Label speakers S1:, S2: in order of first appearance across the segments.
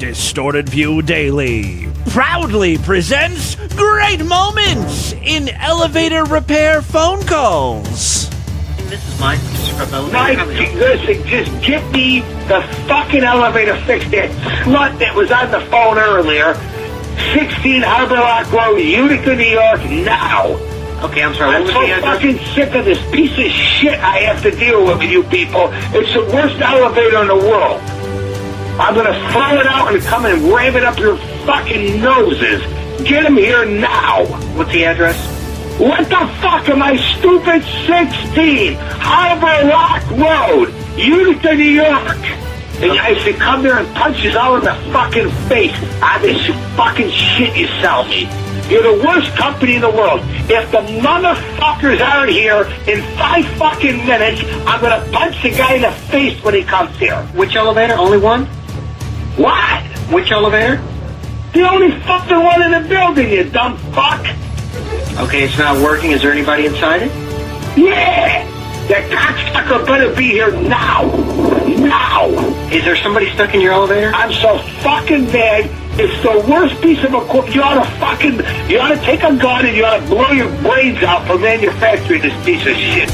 S1: Distorted View Daily proudly presents great moments in elevator repair phone calls.
S2: This is Mike from
S3: Mike, listen, just get me the fucking elevator fixed. That slut that was on the phone earlier, 16 Harbor Lock Road, Utica, New York, now.
S2: Okay, I'm sorry.
S3: I'm so fucking sick of this piece of shit I have to deal with you people. It's the worst elevator in the world. I'm going to throw it out and come and ram it up your fucking noses. Get him here now.
S2: What's the address?
S3: What the fuck am I stupid? 16 Harbor Lock Road, Utica, New York. And I should come there and punch you all in the fucking face on this fucking shit you sell me. You're the worst company in the world. If the motherfuckers aren't here in 5 fucking minutes, I'm going to punch the guy in the face when he comes here.
S2: Which elevator? Only one?
S3: What?
S2: Which elevator?
S3: The only fucking one in the building, you dumb fuck.
S2: Okay, it's not working. Is there anybody inside it?
S3: Yeah! That cocksucker better be here now! Now!
S2: Is there somebody stuck in your elevator?
S3: I'm so fucking mad. It's the worst piece of equipment. You ought to take a gun and you ought to blow your brains out for manufacturing this piece of shit.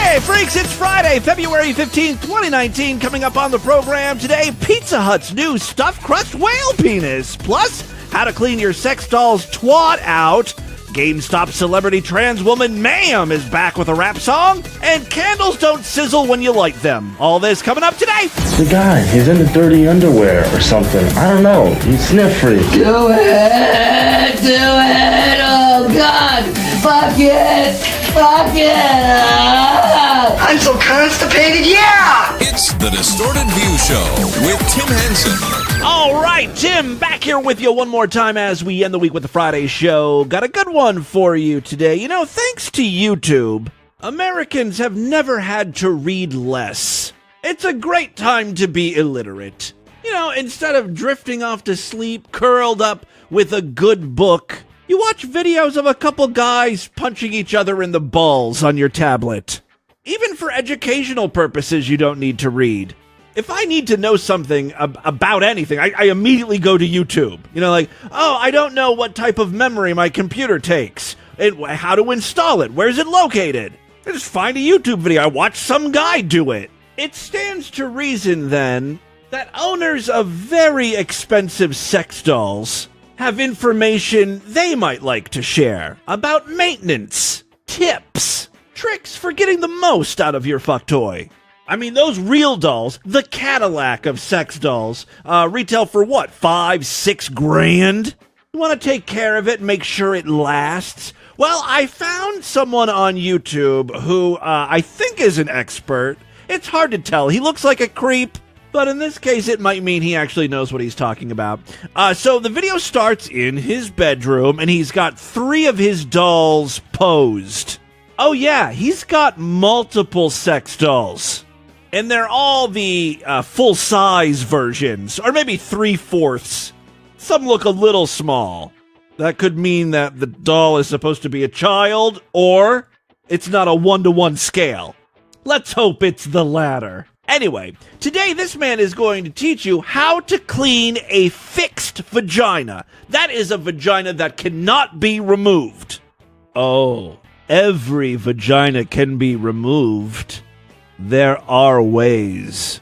S1: Hey, freaks, it's Friday, February 15th, 2019. Coming up on the program today, Pizza Hut's new stuffed crust whale penis. Plus, how to clean your sex doll's twat out. Gamestop celebrity trans woman Ma'am is back with a rap song. And candles don't sizzle when you light them. All this coming up today.
S4: The guy, he's in the dirty underwear or something. I don't know. He's sniffy.
S5: Do it! Oh, God! Fuck it! Fuck it! I'm so constipated, yeah!
S6: It's the Distorted View Show with Tim Henson.
S1: All right, Tim, back here with you one more time as we end the week with the Friday show. Got a good one for you today. You know, thanks to YouTube, Americans have never had to read less. It's a great time to be illiterate. You know, instead of drifting off to sleep, curled up with a good book, you watch videos of a couple guys punching each other in the balls on your tablet. Even for educational purposes, you don't need to read. If I need to know something about anything, I immediately go to YouTube. You know, like, oh, I don't know what type of memory my computer takes. How to install it. Where's it located? I just find a YouTube video. I watch some guy do it. It stands to reason, then, that owners of very expensive sex dolls have information they might like to share about maintenance, tips, tricks for getting the most out of your fuck toy. I mean, those real dolls, the Cadillac of sex dolls, retail for what, $5-6 grand? You want to take care of it and make sure it lasts? Well, I found someone on YouTube who I think is an expert. It's hard to tell. He looks like a creep, but in this case, it might mean he actually knows what he's talking about. So the video starts in his bedroom, and he's got 3 of his dolls posed. Oh yeah, he's got multiple sex dolls. And they're all the full-size versions, or maybe 3/4. Some look a little small. That could mean that the doll is supposed to be a child, or it's not a 1-to-1 scale. Let's hope it's the latter. Anyway, today this man is going to teach you how to clean a fixed vagina. That is a vagina that cannot be removed. Oh, every vagina can be removed. There are ways.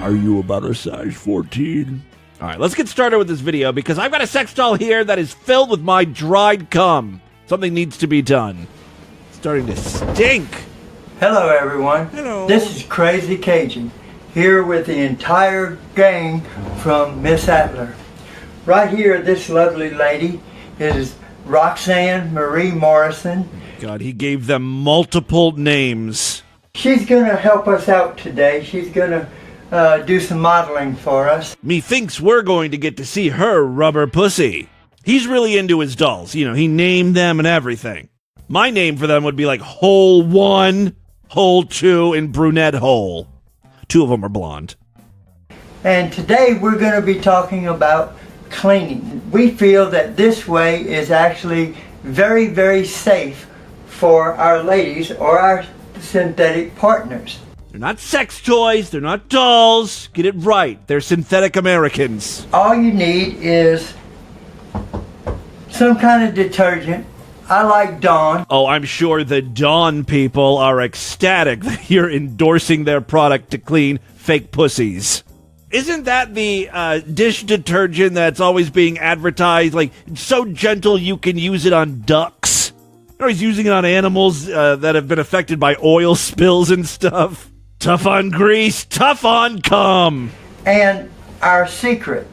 S1: Are you about a size 14? All right, let's get started with this video because I've got a sex doll here that is filled with my dried cum. Something needs to be done. It's starting to stink.
S7: Hello, everyone.
S1: Hello.
S7: This is Crazy Cajun, here with the entire gang from Miss Adler. Right here, this lovely lady is Roxanne Marie Morrison.
S1: God, he gave them multiple names.
S7: She's going to help us out today. She's going to do some modeling for us.
S1: Methinks we're going to get to see her rubber pussy. He's really into his dolls. You know, he named them and everything. My name for them would be like Hole 1, Hole 2, and Brunette Hole. 2 of them are blonde.
S7: And today we're going to be talking about cleaning. We feel that this way is actually very, very safe for our ladies or our synthetic partners.
S1: They're not sex toys. They're not dolls. Get it right. They're synthetic Americans.
S7: All you need is some kind of detergent. I like Dawn.
S1: Oh, I'm sure the Dawn people are ecstatic that you're endorsing their product to clean fake pussies. Isn't that the dish detergent that's always being advertised? Like, it's so gentle you can use it on ducks. Or he's using it on animals that have been affected by oil spills and stuff. Tough on grease, tough on cum.
S7: And our secret.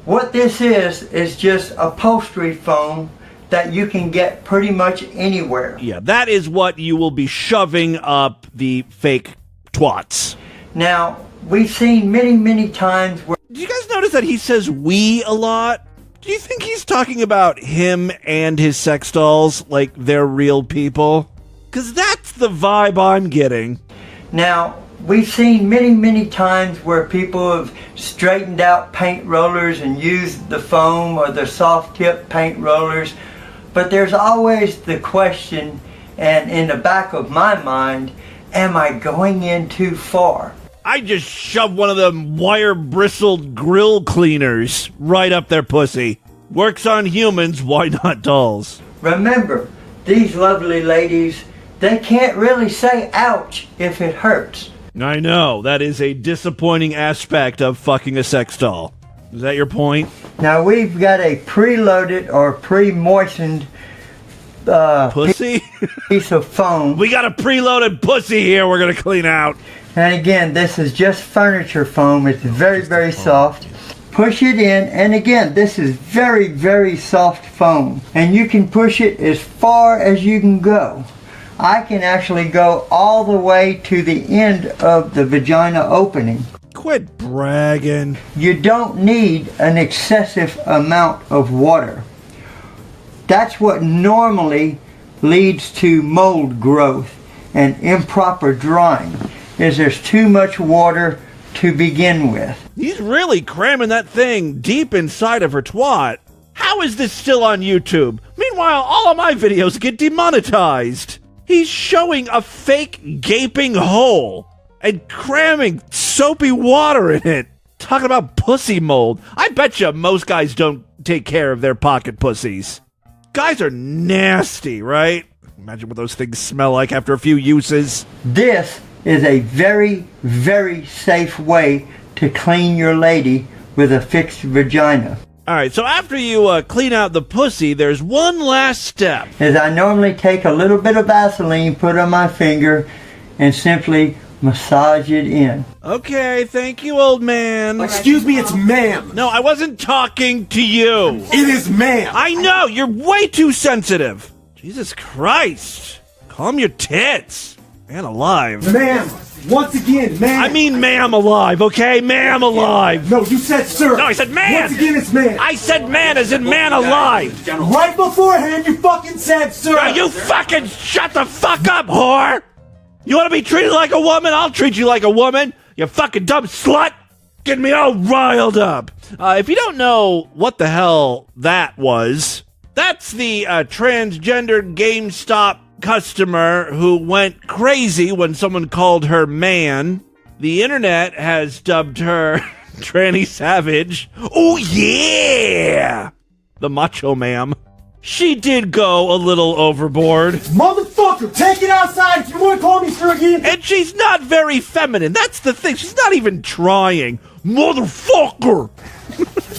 S7: What this is just upholstery foam that you can get pretty much anywhere.
S1: Yeah, that is what you will be shoving up the fake twats.
S7: Now, we've seen many times where...
S1: Did you guys notice that he says we a lot? Do you think he's talking about him and his sex dolls like they're real people? Because that's the vibe I'm getting.
S7: Now, we've seen many times where people have straightened out paint rollers and used the foam or the soft tip paint rollers. But there's always the question, and in the back of my mind, am I going in too far?
S1: I just shoved one of them wire-bristled grill cleaners right up their pussy. Works on humans, why not dolls?
S7: Remember, these lovely ladies, they can't really say ouch if it hurts.
S1: I know, that is a disappointing aspect of fucking a sex doll. Is that your point?
S7: Now we've got a preloaded or pre-moistened
S1: pussy?
S7: piece of foam.
S1: We got a preloaded pussy here we're going to clean out.
S7: And again, this is just furniture foam. It's very soft. Push it in, and again, this is very soft foam. And you can push it as far as you can go. I can actually go all the way to the end of the vagina opening.
S1: Quit bragging.
S7: You don't need an excessive amount of water. That's what normally leads to mold growth and improper drying, is there's too much water to begin with.
S1: He's really cramming that thing deep inside of her twat. How is this still on YouTube? Meanwhile, all of my videos get demonetized. He's showing a fake gaping hole and cramming soapy water in it. Talking about pussy mold. I bet you most guys don't take care of their pocket pussies. Guys are nasty, right? Imagine what those things smell like after a few uses.
S7: This is a very safe way to clean your lady with a fixed vagina.
S1: Alright, so after you clean out the pussy, there's one last step.
S7: Is I normally take a little bit of Vaseline, put on my finger, and simply massage it in.
S1: Okay, thank you, old man.
S8: Excuse me, it's ma'am.
S1: No, I wasn't talking to you.
S8: It is ma'am.
S1: I know, you're way too sensitive. Jesus Christ. Calm your tits. Man alive.
S8: Ma'am, once again, ma'am.
S1: I mean ma'am alive, okay? Ma'am alive.
S8: No, you said sir.
S1: No, I said man.
S8: Once again, it's man.
S1: I said man as in man alive.
S8: Right beforehand, you fucking said sir.
S1: Now you fucking shut the fuck up, whore. You want to be treated like a woman? I'll treat you like a woman. You fucking dumb slut. Getting me all riled up. If you don't know what the hell that was, that's the transgender Gamestop customer who went crazy when someone called her man. The internet has dubbed her Tranny Savage. Oh yeah! The Macho Ma'am. She did go a little overboard.
S8: Motherfucker, take it outside if you want to call me sir again.
S1: And she's not very feminine. That's the thing. She's not even trying. Motherfucker!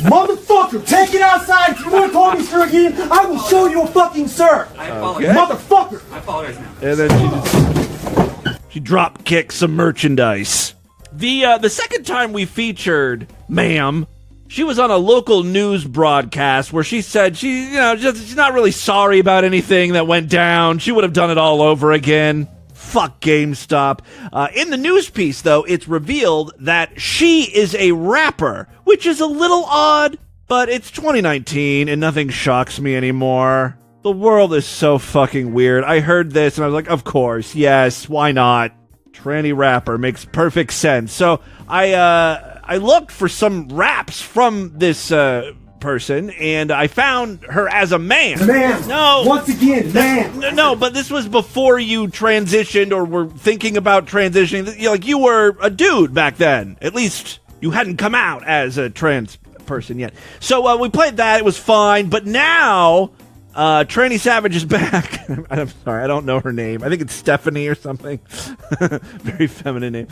S8: Motherfucker, take it outside if you want to call me sir again. I will show you a fucking sir.
S1: I apologize.
S8: Motherfucker.
S2: I apologize now.
S1: And then she drop kicked some merchandise. The second time we featured Ma'am, she was on a local news broadcast where she said she's not really sorry about anything that went down. She would have done it all over again. Fuck GameStop. In the news piece, though, it's revealed that she is a rapper, which is a little odd, but it's 2019 and nothing shocks me anymore. The world is so fucking weird. I heard this and I was like, of course, yes, why not? Tranny rapper makes perfect sense. So I looked for some raps from this person, and I found her as a man.
S8: Man.
S1: No.
S8: Once again, man.
S1: No, but this was before you transitioned or were thinking about transitioning. You were a dude back then. At least you hadn't come out as a trans person yet. So we played that. It was fine. But now, Tranny Savage is back. I'm sorry, I don't know her name. I think it's Stephanie or something. Very feminine name.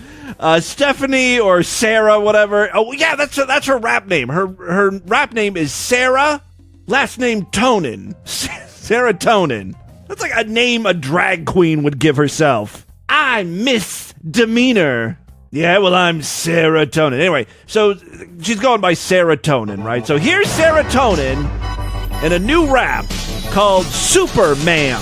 S1: Stephanie or Sarah, whatever. Oh, yeah, that's her rap name. Her rap name is Sarah, last name Tonin. Sarah Tonin. That's like a name a drag queen would give herself. I'm Miss Demeanor. Yeah, well, I'm Serotonin. Anyway, so she's going by Serotonin, right? So here's Serotonin in a new rap called Superman.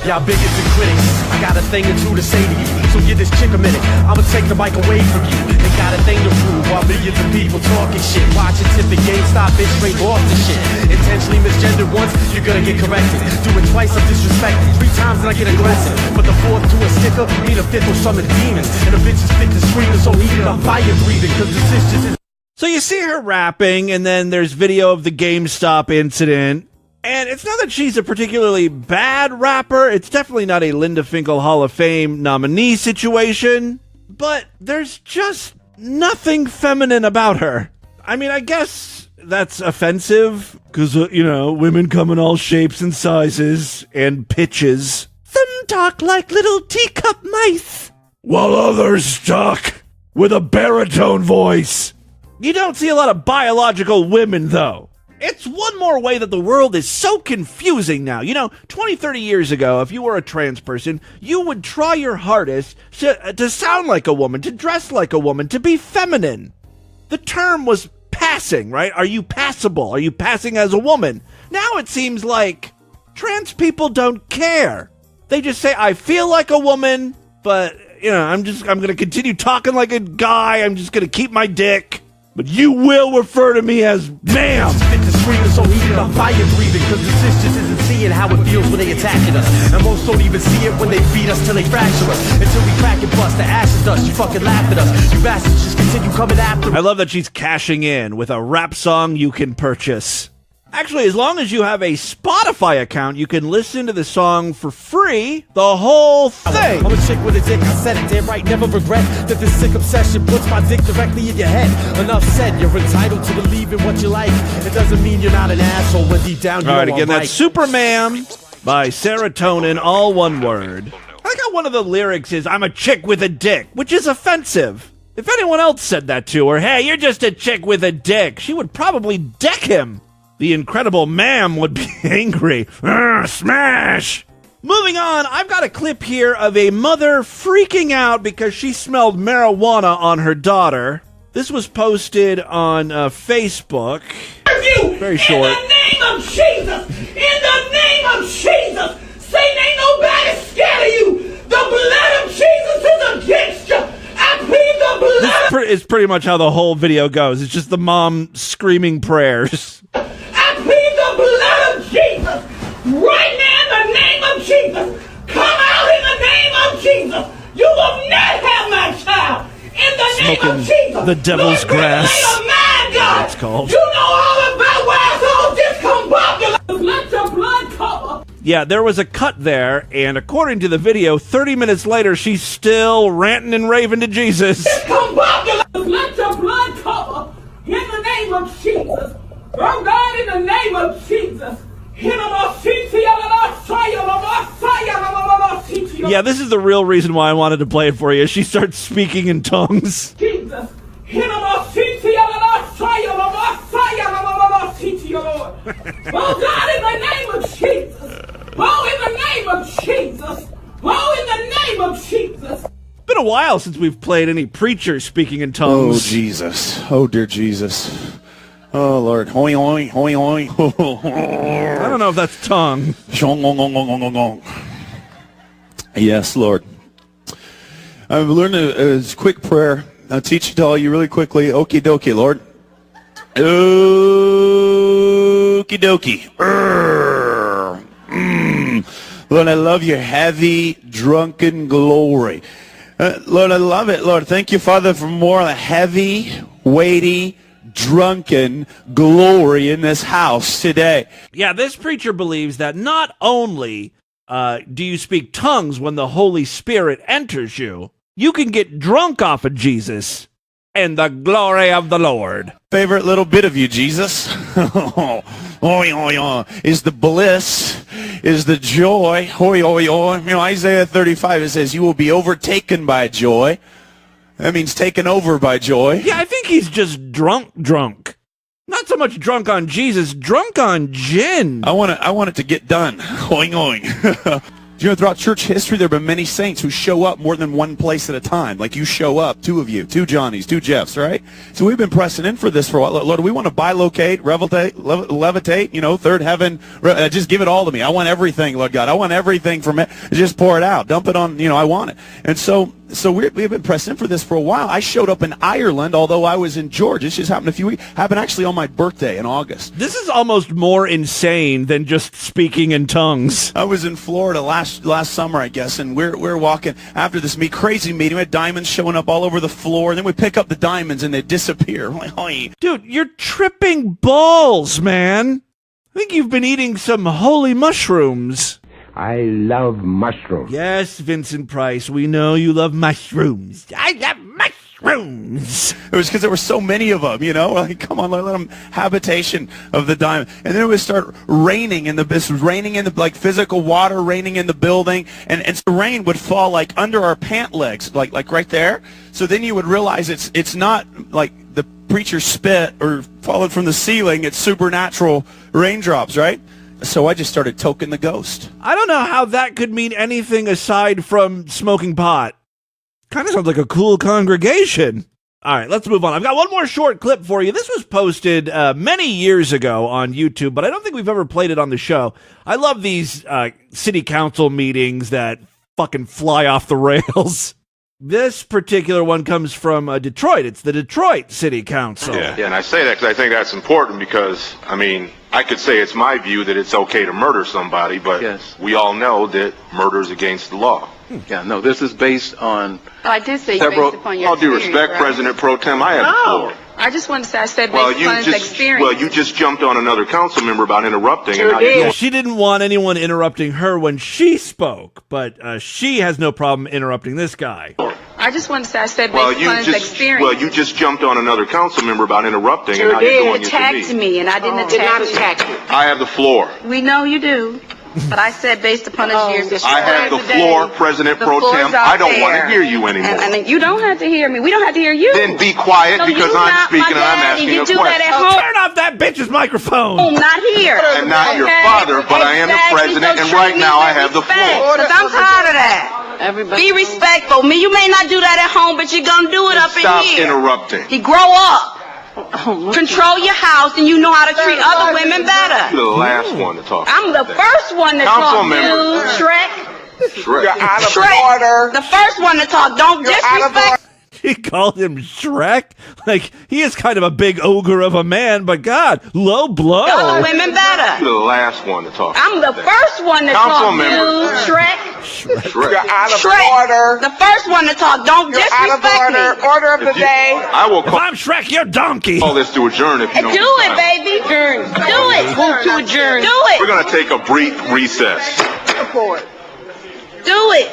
S9: Y'all bigots and critics, I got a thing or two to say to you. So give this chick a minute, I'ma take the mic away from you. They got a thing to prove while millions of people talking shit. Watching tip and Gamestop, bitch, straight off the shit. Intentionally misgendered once, you're gonna get corrected. Do it twice, I'm disrespected. 3 times and I get aggressive. But the 4th to a sticker, need a 5th or summon demons. And a bitch is fit to scream, so heated, I'm fire breathing. Cause the sisters is...
S1: So you see her rapping, and then there's video of the GameStop incident. And it's not that she's a particularly bad rapper. It's definitely not a Linda Finkel Hall of Fame nominee situation. But there's just nothing feminine about her. I mean, I guess that's offensive. Because, women come in all shapes and sizes and pitches. Some talk like little teacup mice, while others talk with a baritone voice. You don't see a lot of biological women, though. It's one more way that the world is so confusing now. 20, 30 years ago, if you were a trans person, you would try your hardest to sound like a woman, to dress like a woman, to be feminine. The term was passing, right? Are you passable? Are you passing as a woman? Now it seems like trans people don't care. They just say, I feel like a woman, but, I'm going to continue talking like a guy. I'm just going to keep my dick. But you will refer to me as ma'am.
S9: Fit to screaming, so heated, I'm fire breathing. Cause the sisters isn't seeing how it feels when they attacking us. And most don't even see it when they beat us till they fracture us. Until we crack and bust, the ashes dust. You fucking laugh at us. You bastards just continue coming after us.
S1: I love that she's cashing in with a rap song you can purchase. Actually, as long as you have a Spotify account, you can listen to the song for free, the whole thing.
S9: I'm a chick with a dick, I said it, damn right, never regret that this sick obsession puts my dick directly in your head. Enough said, you're entitled to believe in what you like. It doesn't mean you're not an asshole when deep down you know.
S1: All right, again,
S9: right.
S1: That's Superman by Serotonin, all one word. I like how one of the lyrics is, I'm a chick with a dick, which is offensive. If anyone else said that to her, hey, you're just a chick with a dick, she would probably deck him. The incredible ma'am would be angry. Smash! Moving on, I've got a clip here of a mother freaking out because she smelled marijuana on her daughter. This was posted on Facebook. Very short.
S5: In the name of Jesus! In the name of Jesus! Satan ain't nobody scared of you! The blood of Jesus is against you! I plead the blood!
S1: This is pretty much how the whole video goes. It's just the mom screaming prayers.
S5: Jesus, right now in the name of Jesus, come out in the name of Jesus. You will not have my child in the
S1: Smoking
S5: name of Jesus.
S1: The devil's
S5: Lord,
S1: grass.
S5: That's
S1: it's called.
S5: You know all about where it's all discombobulated. Let your blood cover.
S1: Yeah, there was a cut there, and according to the video, 30 minutes later, she's still ranting and raving to Jesus.
S5: Discombobulated. Let your blood cover in the name of Jesus. Oh God, in the name of Jesus.
S1: Yeah, this is the real reason why I wanted to play it for you. She starts speaking in tongues.
S5: Jesus. Oh God, in the name of Jesus. Oh, in the name of Jesus. Oh, in the name of Jesus.
S1: It's been a while since we've played any preachers speaking in tongues.
S10: Oh, Jesus. Oh, dear Jesus. Oh, Lord. Hoi, hoi, hoi, hoi.
S1: I don't know if that's tongue.
S10: Yes, Lord. I've learned a quick prayer. I'll teach it to all you really quickly. Okie dokie, Lord. Okie dokie. Lord, I love your heavy, drunken glory. Lord, I love it. Lord, thank you, Father, for more heavy, weighty, drunken glory in this house today.
S1: Yeah, this preacher believes that not only do you speak tongues when the Holy Spirit enters you, you can get drunk off of Jesus and the glory of the Lord.
S10: Favorite little bit of you, Jesus, is the bliss, is the joy. Isaiah 35, it says, you will be overtaken by joy. That means taken over by joy.
S1: Yeah, I think he's just drunk. Not so much drunk on Jesus, drunk on gin.
S10: I want it to get done. Oing, oing. You know, throughout church history, there have been many saints who show up more than one place at a time. Like you show up, two of you, two Johnnies, two Jeffs, right? So we've been pressing in for this for a while. Lord, we want to bilocate, levitate, third heaven. Just give it all to me. I want everything, Lord God. I want everything from it. Just pour it out. Dump it on, I want it. And so we've been pressing in for this for a while. I showed up in Ireland, although I was in Georgia. This just happened a few weeks. Happened actually on my birthday in August.
S1: This is almost more insane than just speaking in tongues.
S10: I was in Florida last summer, I guess, and we're walking after this crazy meeting. We had diamonds showing up all over the floor, and then we pick up the diamonds and they disappear.
S1: Dude, you're tripping balls, man. I think you've been eating some holy mushrooms.
S11: I love mushrooms.
S1: Yes, Vincent Price, we know you love mushrooms. I love mushrooms.
S10: It was because there were so many of them, Like, come on, let them habitation of the diamond. And then it would start raining like physical water raining in the building, and the rain would fall like under our pant legs, like right there. So then you would realize it's not like the preacher spit or falling from the ceiling. It's supernatural raindrops, right? So I just started toking the ghost.
S1: I don't know how that could mean anything aside from smoking pot. Kind of sounds like a cool congregation. All right, let's move on. I've got one more short clip for you. This was posted many years ago on YouTube, but I don't think we've ever played it on the show. I love these city council meetings that fucking fly off the rails. This particular one comes from Detroit. It's the Detroit City Council.
S12: Yeah, and I say that because I think that's important because, I could say it's my view that it's okay to murder somebody, but we all know that murder is against the law.
S13: Yeah, no, this is based on
S14: I did say
S12: several,
S14: based upon your
S12: all due
S14: experience,
S12: respect,
S14: right?
S12: President Pro Tem, I have the floor.
S14: I just wanted to say I said based upon his experience.
S12: Well, you just jumped on another council member about interrupting.
S14: Sure
S12: and
S14: did.
S1: Yeah, she didn't want anyone interrupting her when she spoke, but she has no problem interrupting this guy.
S14: I just wanted to say I said based upon his experience.
S12: Well, you just jumped on another council member about interrupting.
S14: Sure
S12: and now you're doing
S14: did.
S12: it to
S14: Attacked me, and I didn't attack you.
S12: I have the floor.
S14: We know you do. But I said based upon his years.
S12: I have the floor, President Pro Tem. I don't want to hear you anymore.
S14: And you don't have to hear me. We don't have to hear you.
S12: Then be quiet because I'm speaking and I'm asking a question.
S1: Turn off that bitch's microphone.
S14: Oh, not here.
S12: I'm not your father, but I am the president, and right now I have the floor.
S14: Because I'm tired of that. Be respectful. You may not do that at home, but you're going to do it up in here.
S12: Stop interrupting.
S14: You grow up. Control your house, and you know how to treat other women better.
S12: You're the last one to talk.
S14: I'm the first one to talk, dude. Shrek.
S12: You're out of
S14: order. The first one to talk. Don't disrespect.
S1: He called him Shrek? Like, he is kind of a big ogre of a man, but God, low blow.
S14: Other women better.
S12: You're the last one to talk.
S14: I'm the first one to talk, dude. Shrek.
S12: You're
S14: out of order. The first one to talk. Don't disrespect me.
S12: Order of the day. I will
S1: call. If I'm Shrek, you're donkey.
S12: Call this to adjourn if you don't.
S14: Do it, baby. Adjourn. Do it. Move to adjourn. Do it.
S12: We're going to take a brief recess.
S14: Do it.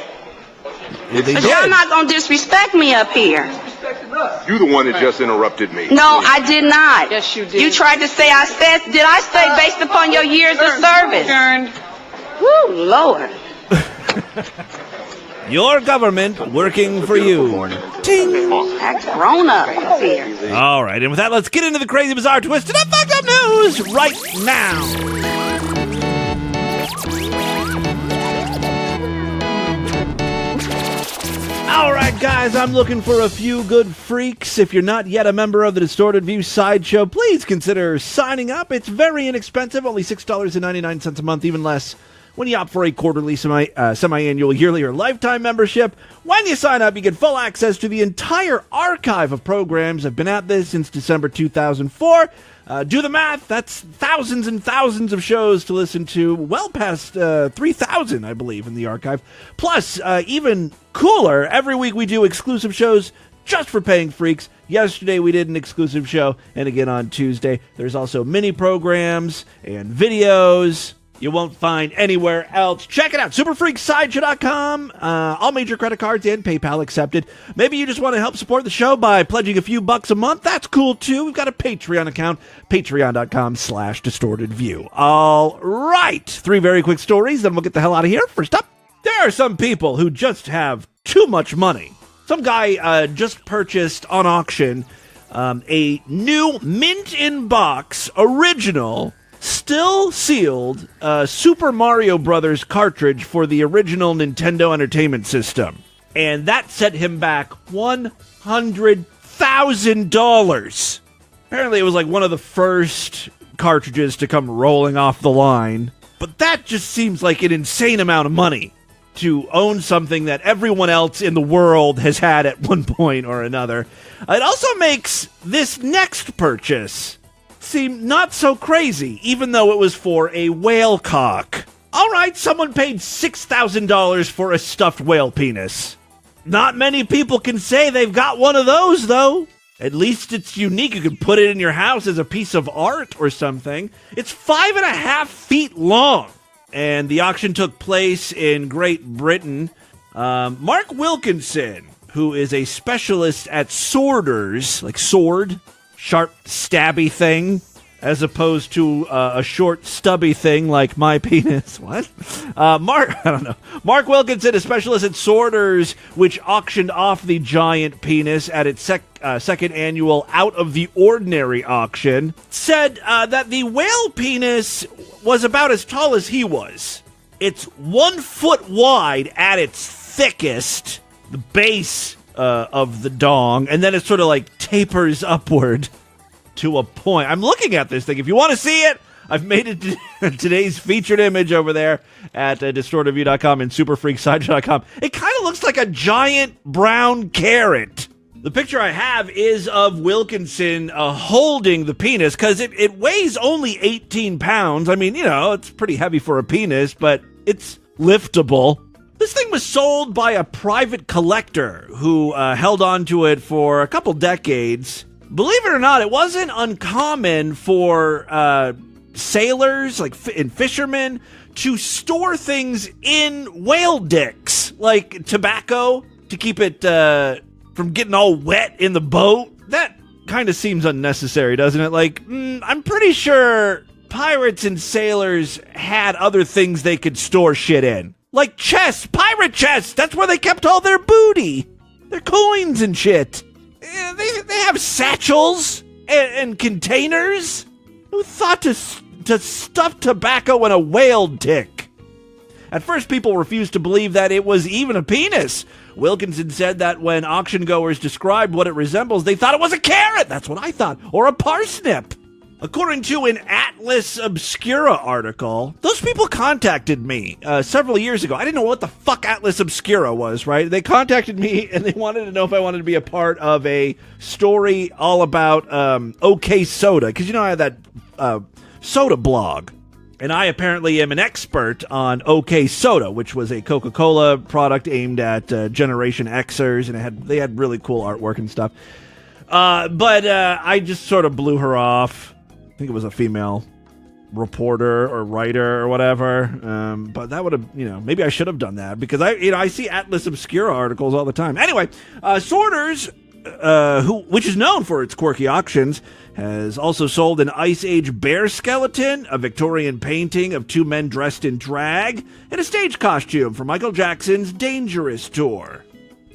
S14: But y'all not going to disrespect me up here.
S12: You're the one that just interrupted me.
S14: No, I did not. Yes, you did. You tried to say did I say based upon your years of service? Woo, Lord.
S1: Your government working for you. Ting.
S14: Act grown up here.
S1: All right, and with that, let's get into the crazy, bizarre, twisted up, fucked up news right now. All right, guys, I'm looking for a few good freaks. If you're not yet a member of the Distorted View Sideshow, please consider signing up. It's very inexpensive, only $6.99 a month, even less when you opt for a quarterly, semi-annual, yearly, or lifetime membership. When you sign up, you get full access to the entire archive of programs. I've been at this since December 2004. Do the math. That's thousands and thousands of shows to listen to, well past 3,000, I believe, in the archive. Plus, even cooler, every week we do exclusive shows just for paying freaks. Yesterday we did an exclusive show, and again on Tuesday. There's also mini programs and videos you won't find anywhere else. Check it out, superfreaksideshow.com. All major credit cards and PayPal accepted. Maybe you just want to help support the show by pledging a few bucks a month. That's cool, too. We've got a Patreon account, patreon.com/distortedview. All right, 3 very quick stories, then we'll get the hell out of here. First up, there are some people who just have too much money. Some guy just purchased on auction a new mint-in-box original, still sealed Super Mario Brothers cartridge for the original Nintendo Entertainment System. And that set him back $100,000. Apparently it was like one of the first cartridges to come rolling off the line. But that just seems like an insane amount of money to own something that everyone else in the world has had at one point or another. It also makes this next purchase seem not so crazy, even though it was for a whale cock. All right, someone paid $6,000 for a stuffed whale penis. Not many people can say they've got one of those, though. At least it's unique. You can put it in your house as a piece of art or something. It's 5.5 feet long, and the auction took place in Great Britain. Mark Wilkinson, who is a specialist at sworders, like sword, sharp, stabby thing, as opposed to a short, stubby thing like my penis. What? Mark Wilkinson, a specialist at Sorters, which auctioned off the giant penis at its second annual Out of the Ordinary auction, said that the whale penis was about as tall as he was. It's 1 foot wide at its thickest, the base of the dong, and then it sort of like tapers upward to a point. I'm looking at this thing. If you want to see it, I've made it today's featured image over there at distortedview.com and superfreaksideshow.com. It kind of looks like a giant brown carrot. The picture I have is of Wilkinson holding the penis, because it weighs only 18 pounds. I mean, it's pretty heavy for a penis, but it's liftable. This thing was sold by a private collector who held on to it for a couple decades. Believe it or not, it wasn't uncommon for sailors and fishermen to store things in whale dicks, like tobacco, to keep it from getting all wet in the boat. That kind of seems unnecessary, doesn't it? I'm pretty sure pirates and sailors had other things they could store shit in. Like chests, pirate chests. That's where they kept all their booty. Their coins and shit. They have satchels and containers. Who thought to stuff tobacco in a whale dick? At first, people refused to believe that it was even a penis. Wilkinson said that when auction goers described what it resembles, they thought it was a carrot. That's what I thought. Or a parsnip. According to an Atlas Obscura article, those people contacted me several years ago. I didn't know what the fuck Atlas Obscura was, right? They contacted me and they wanted to know if I wanted to be a part of a story all about OK Soda. Because I have that soda blog. And I apparently am an expert on OK Soda, which was a Coca-Cola product aimed at Generation Xers. And they had really cool artwork and stuff. But I just sort of blew her off. I think it was a female reporter or writer or whatever. But that would have, maybe I should have done that, because I see Atlas Obscura articles all the time. Anyway, Sorters, which is known for its quirky auctions, has also sold an Ice Age bear skeleton, a Victorian painting of 2 men dressed in drag, and a stage costume for Michael Jackson's Dangerous tour.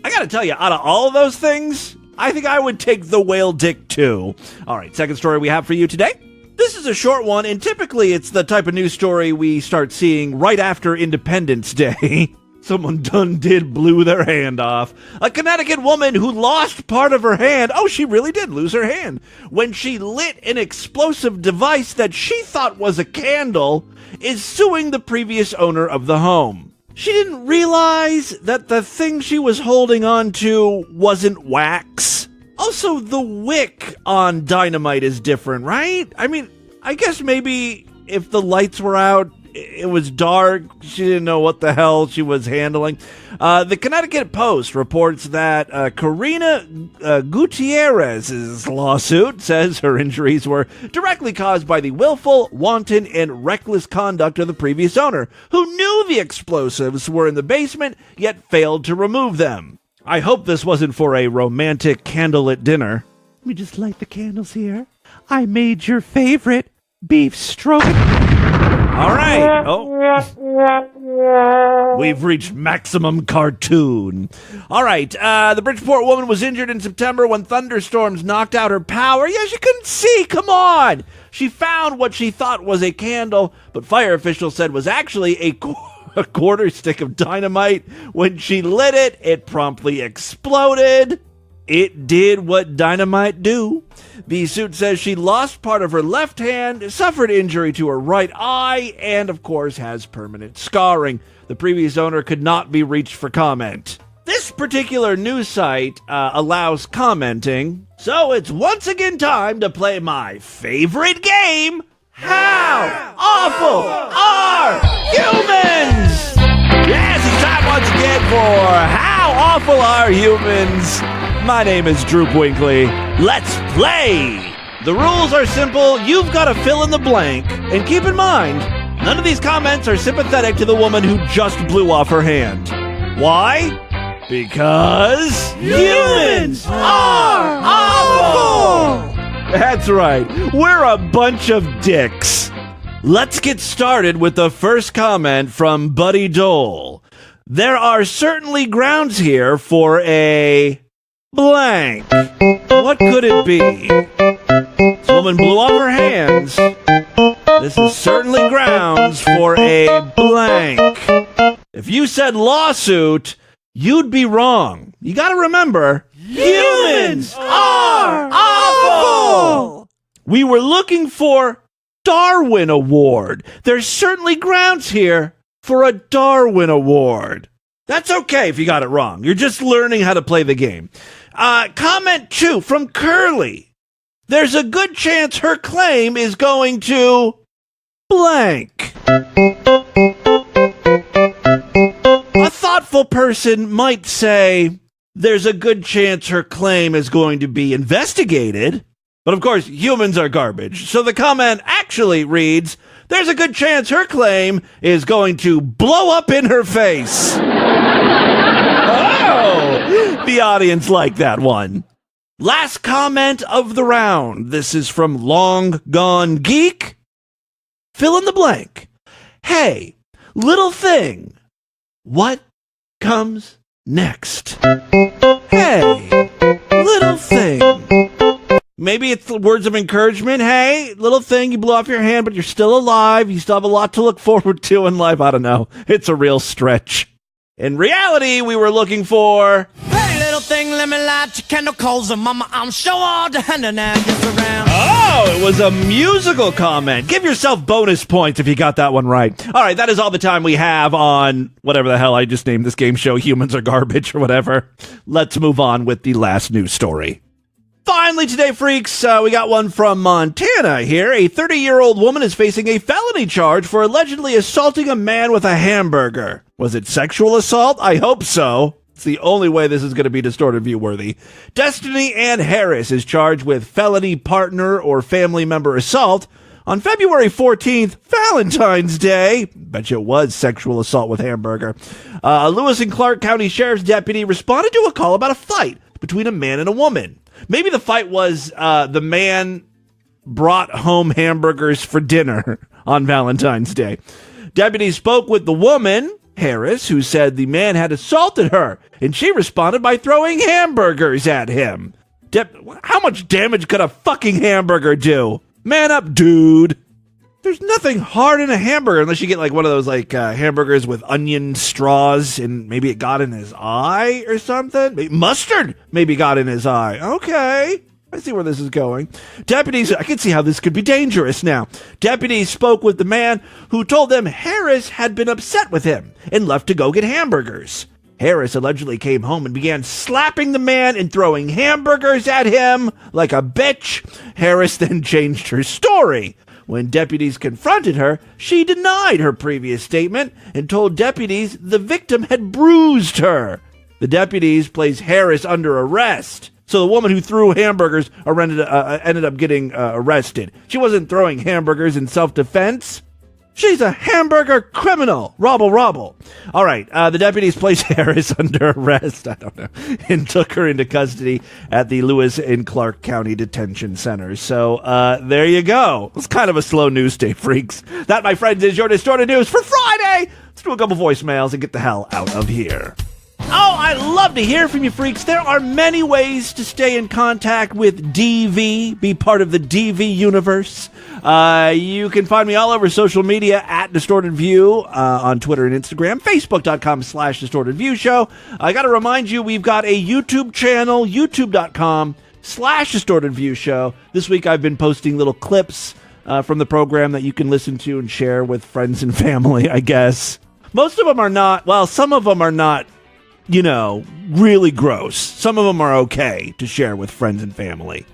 S1: I gotta tell you, out of all of those things, I think I would take the whale dick too. All right, second story we have for you today. This is a short one, and typically it's the type of news story we start seeing right after Independence Day. Someone blew their hand off. A Connecticut woman who lost part of her hand, she really did lose her hand, when she lit an explosive device that she thought was a candle, is suing the previous owner of the home. She didn't realize that the thing she was holding on to wasn't wax. Also, the wick on dynamite is different, right? I mean, I guess maybe if the lights were out, It was dark. She didn't know what the hell she was handling. The Connecticut Post reports that Karina Gutierrez's lawsuit says her injuries were directly caused by the willful, wanton, and reckless conduct of the previous owner, who knew the explosives were in the basement, yet failed to remove them. I hope this wasn't for a romantic candlelit dinner. Let me just light the candles here. I made your favorite beef stroganoff. All right. Oh. We've reached maximum cartoon. All right. The Bridgeport woman was injured in September when thunderstorms knocked out her power. Yeah, she couldn't see. Come on. She found what she thought was a candle, but fire officials said was actually a quarter stick of dynamite. When she lit it, it promptly exploded. It did what dynamite do. The suit says she lost part of her left hand, suffered injury to her right eye, and of course has permanent scarring. The previous owner could not be reached for comment. This particular news site allows commenting, so it's once again time to play my favorite game, How Awful Are Humans? Yes, it's time once again for How Awful Are Humans? My name is Drew Winkley. Let's play! The rules are simple. You've got to fill in the blank. And keep in mind, none of these comments are sympathetic to the woman who just blew off her hand. Why? Because humans are awful! That's right. We're a bunch of dicks. Let's get started with the first comment from Buddy Dole. There are certainly grounds here for a blank. What could it be? This woman blew off her hands. This is certainly grounds for a blank. If you said lawsuit, you'd be wrong. You gotta remember, humans are awful! We were looking for Darwin Award. There's certainly grounds here for a Darwin Award. That's okay if you got it wrong. You're just learning how to play the game. Comment 2 from Curly. There's a good chance her claim is going to blank. A thoughtful person might say there's a good chance her claim is going to be investigated. But of course, humans are garbage. So the comment actually reads, there's a good chance her claim is going to blow up in her face. Oh, the audience liked that one. Last comment of the round. This is from Long Gone Geek. Fill in the blank. Hey, little thing. What comes next? Hey, little thing. Maybe it's the words of encouragement. Hey, little thing, you blew off your hand, but you're still alive. You still have a lot to look forward to in life. I don't know. It's a real stretch. In reality, we were looking for...
S15: Hey, little thing, let me light your candle coals, and mama, I'm sure all the hand and gets around.
S1: Oh, it was a musical comment. Give yourself bonus points if you got that one right. All right, that is all the time we have on whatever the hell I just named this game show, Humans Are Garbage or whatever. Let's move on with the last news story. Finally today, freaks, we got one from Montana here. A 30-year-old woman is facing a felony charge for allegedly assaulting a man with a hamburger. Was it sexual assault? I hope so. It's the only way this is going to be distorted view worthy. Destiny Ann Harris is charged with felony partner or family member assault. On February 14th, Valentine's Day, bet you it was sexual assault with hamburger, a Lewis and Clark County Sheriff's deputy responded to a call about a fight between a man and a woman. Maybe the fight was the man brought home hamburgers for dinner on Valentine's Day. Deputies spoke with the woman, Harris, who said the man had assaulted her, and she responded by throwing hamburgers at him. How much damage could a fucking hamburger do? Man up, dude. There's nothing hard in a hamburger unless you get like one of those like hamburgers with onion straws and maybe it got in his eye or something. Maybe mustard maybe got in his eye. Okay. I see where this is going. Deputies, I can see how this could be dangerous now. Deputies spoke with the man who told them Harris had been upset with him and left to go get hamburgers. Harris allegedly came home and began slapping the man and throwing hamburgers at him like a bitch. Harris then changed her story. When deputies confronted her, she denied her previous statement and told deputies the victim had bruised her. The deputies placed Harris under arrest. So the woman who threw hamburgers ended up getting arrested. She wasn't throwing hamburgers in self-defense. She's a hamburger criminal. Robble. All right, the deputies placed Harris under arrest, and took her into custody at the Lewis and Clark County Detention Center. So there you go. It's kind of a slow news day, freaks. That, my friends, is your Distorted News for Friday. Let's do a couple voicemails and get the hell out of here. Oh, I love to hear from you, freaks. There are many ways to stay in contact with DV, be part of the DV universe. You can find me all over social media at Distorted View on Twitter and Instagram, Facebook.com/Distorted View Show. I got to remind you, we've got a YouTube channel, YouTube.com/Distorted View Show. This week I've been posting little clips from the program that you can listen to and share with friends and family, I guess. Most of them are not, well, some of them are not, really gross. Some of them are okay to share with friends and family.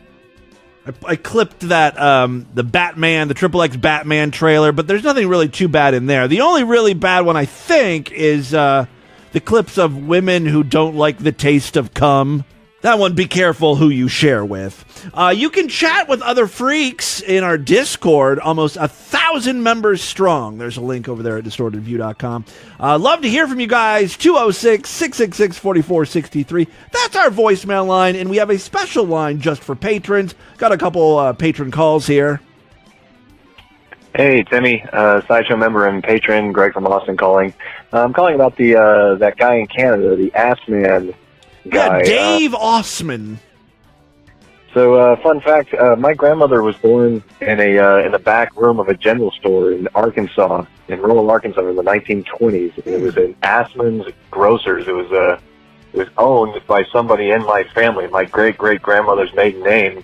S1: I clipped that, the XXX Batman trailer, but there's nothing really too bad in there. The only really bad one, I think, is the clips of women who don't like the taste of cum. That one, be careful who you share with. You can chat with other freaks in our Discord, almost 1,000 members strong. There's a link over there at distortedview.com. Love to hear from you guys. 206-666-4463. That's our voicemail line, and we have a special line just for patrons. Got a couple patron calls here.
S16: Hey, Timmy, Sideshow member and patron, Greg from Austin calling. I'm calling about the that guy in Canada, the Ass Man guy.
S1: Yeah, Dave Osman.
S16: So, fun fact, my grandmother was born in the back room of a general store in Arkansas, in rural Arkansas in the 1920s. And it was an Assman's Grocers. It was owned by somebody in my family. My great-great-grandmother's maiden name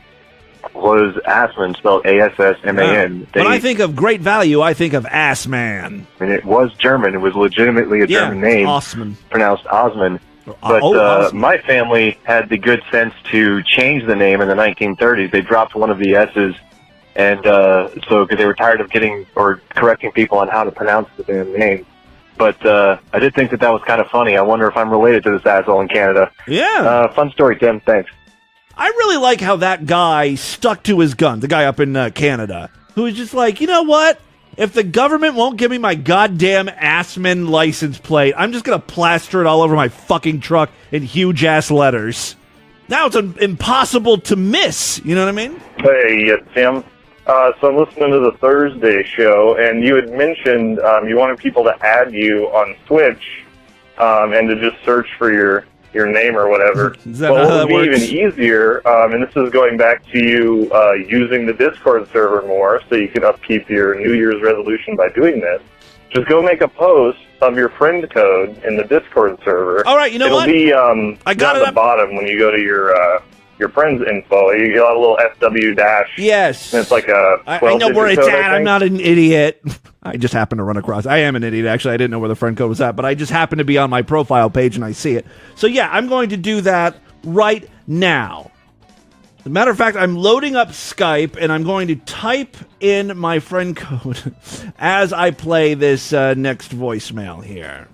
S16: was Assman, spelled A-S-S-M-A-N.
S1: Yeah. When I think of great value, I think of Ass Man.
S16: And it was German. It was legitimately a German name.
S1: Osman.
S16: Pronounced Osman. But my family had the good sense to change the name in the 1930s. They dropped one of the S's, and because they were tired of correcting people on how to pronounce the damn name. But I did think that was kind of funny. I wonder if I'm related to this asshole in Canada.
S1: Yeah.
S16: Fun story, Tim. Thanks.
S1: I really like how that guy stuck to his gun, the guy up in Canada, who was just like, you know what? If the government won't give me my goddamn Assman license plate, I'm just going to plaster it all over my fucking truck in huge-ass letters. Now it's impossible to miss, you know what I mean?
S17: Hey, Tim. So I'm listening to the Thursday show, and you had mentioned you wanted people to add you on Twitch and to just search for your name or whatever.
S1: Is that how that
S17: would be
S1: works?
S17: even easier, and this is going back to you using the Discord server more so you can upkeep your New Year's resolution by doing this, just go make a post of your friend code in the Discord server.
S1: All right, you know what?
S17: It'll be
S1: I got
S17: down
S1: it
S17: at the bottom when you go to your friend's info. You got a little SW dash.
S1: Yes.
S17: And it's like a 12
S1: I know where it's
S17: code,
S1: at. I'm not an idiot. I just happened to run across. I am an idiot, actually. I didn't know where the friend code was at, but I just happened to be on my profile page and I see it. So yeah, I'm going to do that right now. As a matter of fact, I'm loading up Skype and I'm going to type in my friend code as I play this next voicemail here.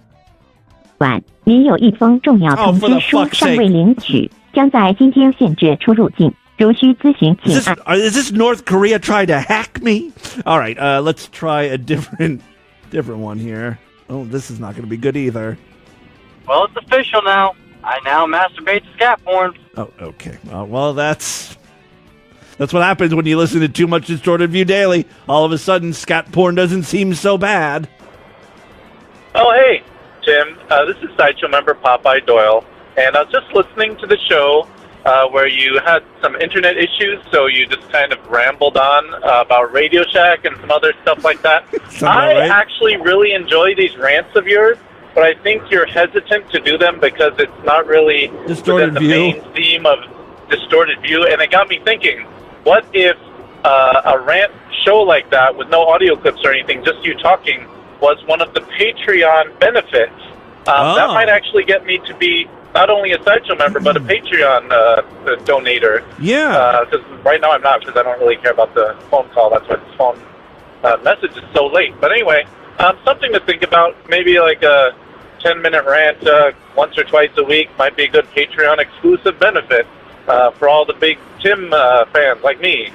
S18: 晚，您有一封重要通知书尚未领取，将在今天限制出入境。如需咨询，请按。
S1: Is this North Korea trying to hack me? All right, let's try a different one here. Oh, this is not going to be good either.
S19: Well, it's official now. I now masturbate to scat porn.
S1: Oh, okay. Well, that's what happens when you listen to too much Distorted View Daily. All of a sudden, scat porn doesn't seem so bad.
S17: Oh, hey, Tim. This is Sideshow member Popeye Doyle, and I was just listening to the show where you had some internet issues, so you just kind of rambled on about Radio Shack and some other stuff like that. I actually really enjoy these rants of yours, but I think you're hesitant to do them because it's not really within the main theme of Distorted View, and it got me thinking, what if a rant show like that with no audio clips or anything, just you talking, was one of the Patreon benefits? That might actually get me to be not only a Sideshow member, but a Patreon donator.
S1: Yeah.
S17: Because right now I'm not, because I don't really care about the phone call. That's why this phone messages so late. But anyway, something to think about. Maybe like a 10-minute rant once or twice a week might be a good Patreon exclusive benefit for all the big Tim fans like me.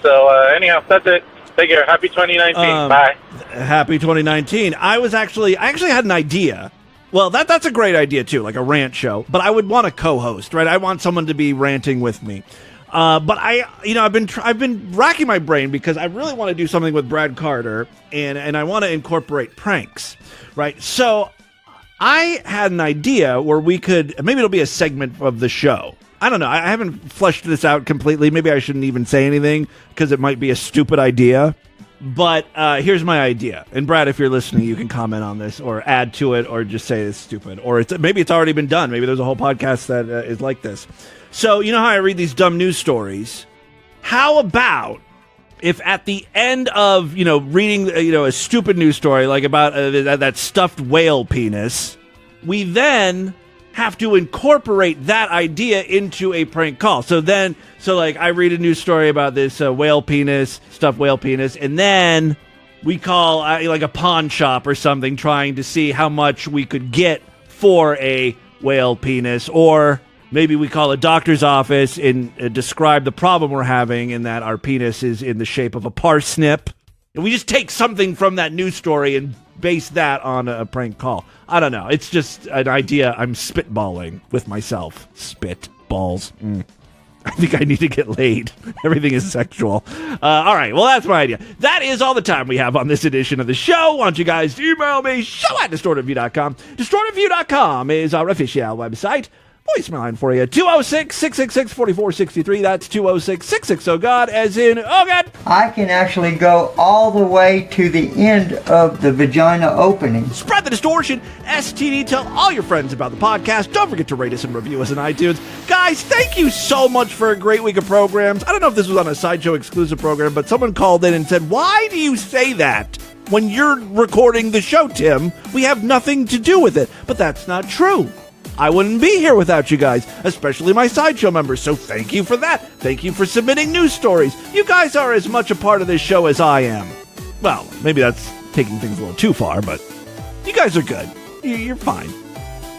S17: So anyhow, that's it. Take care. Happy 2019. Bye.
S1: Happy 2019. I actually had an idea. Well, that's a great idea too, like a rant show. But I would want a co-host, right? I want someone to be ranting with me. But I've been racking my brain because I really want to do something with Brad Carter, and I want to incorporate pranks, right? So I had an idea where we could, maybe it'll be a segment of the show. I don't know. I haven't fleshed this out completely. Maybe I shouldn't even say anything because it might be a stupid idea. But here's my idea. And Brad, if you're listening, you can comment on this or add to it or just say it's stupid. Or maybe it's already been done. Maybe there's a whole podcast that is like this. So you know how I read these dumb news stories? How about if at the end of, reading, a stupid news story like about that stuffed whale penis, we then have to incorporate that idea into a prank call. So I read a news story about this whale penis, stuffed whale penis, and then we call like a pawn shop or something trying to see how much we could get for a whale penis. Or maybe we call a doctor's office and describe the problem we're having and that our penis is in the shape of a parsnip. And we just take something from that news story and base that on a prank call. I don't know. It's just an idea I'm spitballing with myself. Spitballs. I think I need to get laid. Everything is sexual. All right. Well, that's my idea. That is all the time we have on this edition of the show. I want you guys to email me, show@distortedview.com. Distortedview.com is our official website. Voicemail line for you, 206-666-4463. That's 206-660-GOD, as in, oh God.
S7: I can actually go all the way to the end of the vagina opening.
S1: Spread the distortion. STD, tell all your friends about the podcast. Don't forget to rate us and review us on iTunes. Guys, thank you so much for a great week of programs. I don't know if this was on a Sideshow exclusive program, but someone called in and said, why do you say that when you're recording the show, Tim? We have nothing to do with it. But that's not true. I wouldn't be here without you guys, especially my Sideshow members, so thank you for that. Thank you for submitting news stories. You guys are as much a part of this show as I am. Well, maybe that's taking things a little too far, but you guys are good. You're fine.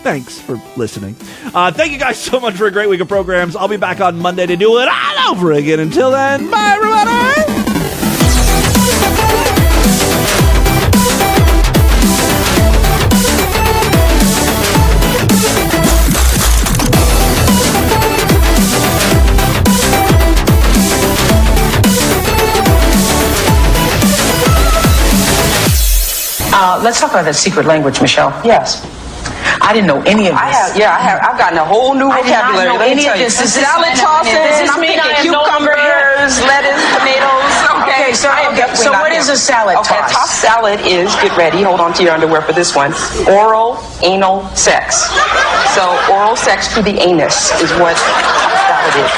S1: Thanks for listening. Thank you guys so much for a great week of programs. I'll be back on Monday to do it all over again. Until then, bye everybody!
S14: Let's talk about that secret language, Michelle. Yes. I didn't know any of this. I've gotten a whole new vocabulary.
S5: I did not know any of this.
S14: Salad tossing.
S5: Does this mean I have
S14: cucumbers, lettuce, tomatoes? Okay, so what is a salad toss?
S5: Okay, a toss salad is, get ready, hold on to your underwear for this one, oral anal sex. So oral sex to the anus is what salad is.